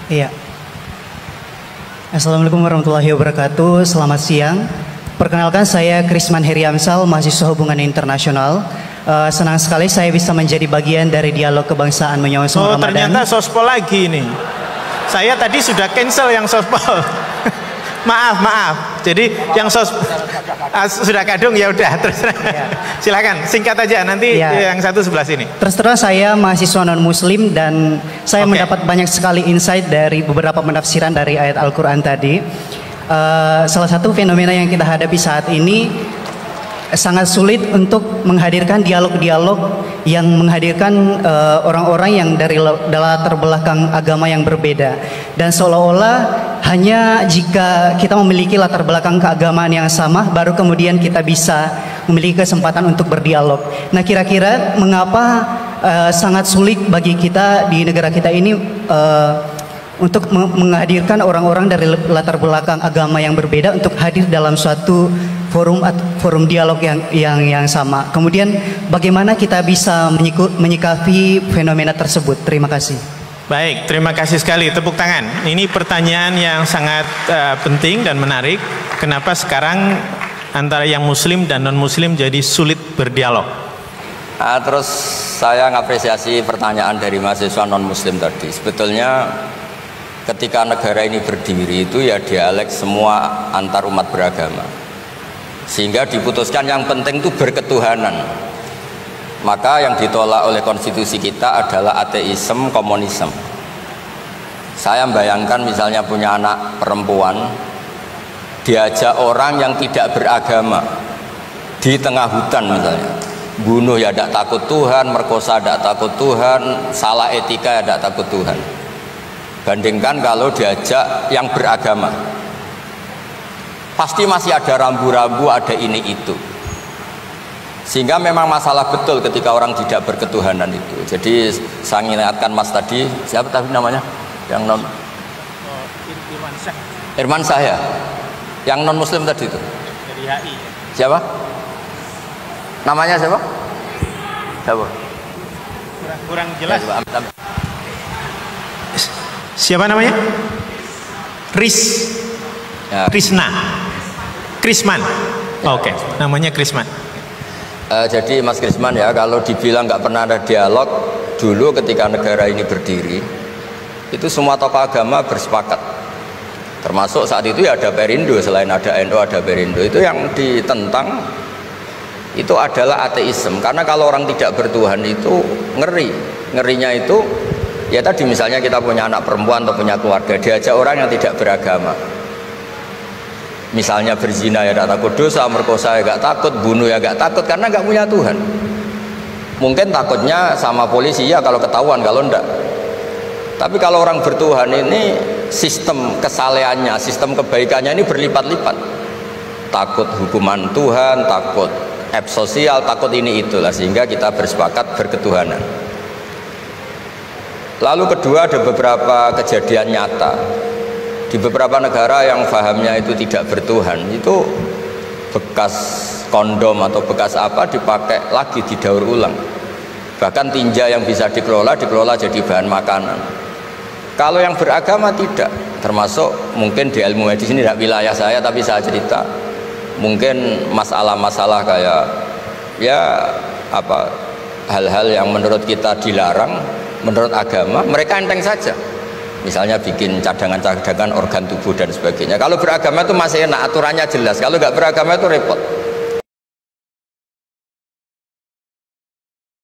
Iya. Assalamualaikum warahmatullahi wabarakatuh. Selamat siang. Perkenalkan, saya Krisman Heriamsal, mahasiswa hubungan internasional. Senang sekali saya bisa menjadi bagian dari dialog kebangsaan menyongsong Ramadan. Oh, ternyata sospol lagi nih. Saya tadi sudah cancel yang sospol. maaf. Jadi yang sudah kadung ya udah terus. Silakan singkat aja nanti yang satu sebelah sini. Terus saya mahasiswa non muslim dan saya mendapat banyak sekali insight dari beberapa penafsiran dari ayat Al-Qur'an tadi. Salah satu fenomena yang kita hadapi saat ini sangat sulit untuk menghadirkan dialog-dialog yang menghadirkan orang-orang yang dari latar belakang agama yang berbeda, dan seolah-olah hanya jika kita memiliki latar belakang keagamaan yang sama baru kemudian kita bisa memiliki kesempatan untuk berdialog. Nah, kira-kira mengapa sangat sulit bagi kita di negara kita ini untuk menghadirkan orang-orang dari latar belakang agama yang berbeda untuk hadir dalam suatu forum dialog yang sama. Kemudian bagaimana kita bisa menyikapi fenomena tersebut? Terima kasih. Baik, terima kasih sekali, tepuk tangan. Ini pertanyaan yang sangat penting dan menarik. Kenapa sekarang antara yang muslim dan non muslim jadi sulit berdialog? Terus saya ngapresiasi pertanyaan dari mahasiswa non muslim tadi. Sebetulnya ketika negara ini berdiri itu ya dialek semua antar umat beragama, sehingga diputuskan yang penting itu berketuhanan. Maka yang ditolak oleh konstitusi kita adalah ateisme, komunisme. Saya bayangkan misalnya punya anak perempuan, diajak orang yang tidak beragama di tengah hutan misalnya, bunuh ya tidak takut Tuhan, merkosa tidak takut Tuhan, salah etika ya tidak takut Tuhan. Bandingkan kalau diajak yang beragama, pasti masih ada rambu-rambu, ada ini itu. Sehingga memang masalah betul ketika orang tidak berketuhanan itu. Jadi saya ingatkan Mas tadi, siapa tadi namanya? Yang non Irman Syah ya? Yang non muslim tadi itu? Dari HI. Siapa? Namanya siapa? Siapa? Kurang jelas. Siapa namanya? Krisman. Oke, namanya Krisman. Jadi Mas Krisman ya, kalau dibilang nggak pernah ada dialog, dulu ketika negara ini berdiri, itu semua tokoh agama bersepakat. Termasuk saat itu ya ada Perindo, selain ada NU ada Perindo. Itu yang ditentang itu adalah ateisme, karena kalau orang tidak bertuhan itu ngerinya itu ya tadi misalnya kita punya anak perempuan atau punya keluarga, diajak orang yang tidak beragama, misalnya berzina ya tidak takut dosa, merkosa ya gak takut, bunuh ya gak takut, karena gak punya Tuhan. Mungkin takutnya sama polisi ya kalau ketahuan, kalau enggak. Tapi kalau orang bertuhan ini sistem kesalehannya, sistem kebaikannya ini berlipat-lipat. Takut hukuman Tuhan, takut sosial, takut ini itulah, sehingga kita bersepakat berketuhanan. Lalu kedua, ada beberapa kejadian nyata di beberapa negara yang fahamnya itu tidak bertuhan, itu bekas kondom atau bekas apa dipakai lagi, didaur ulang. Bahkan tinja yang bisa dikelola jadi bahan makanan. Kalau yang beragama tidak, termasuk mungkin di ilmu medis ini tidak wilayah saya, tapi saya cerita mungkin masalah-masalah kayak ya apa hal-hal yang menurut kita dilarang, menurut agama mereka enteng saja. Misalnya bikin cadangan-cadangan organ tubuh dan sebagainya. Kalau beragama itu masih enak, aturannya jelas. Kalau nggak beragama itu repot.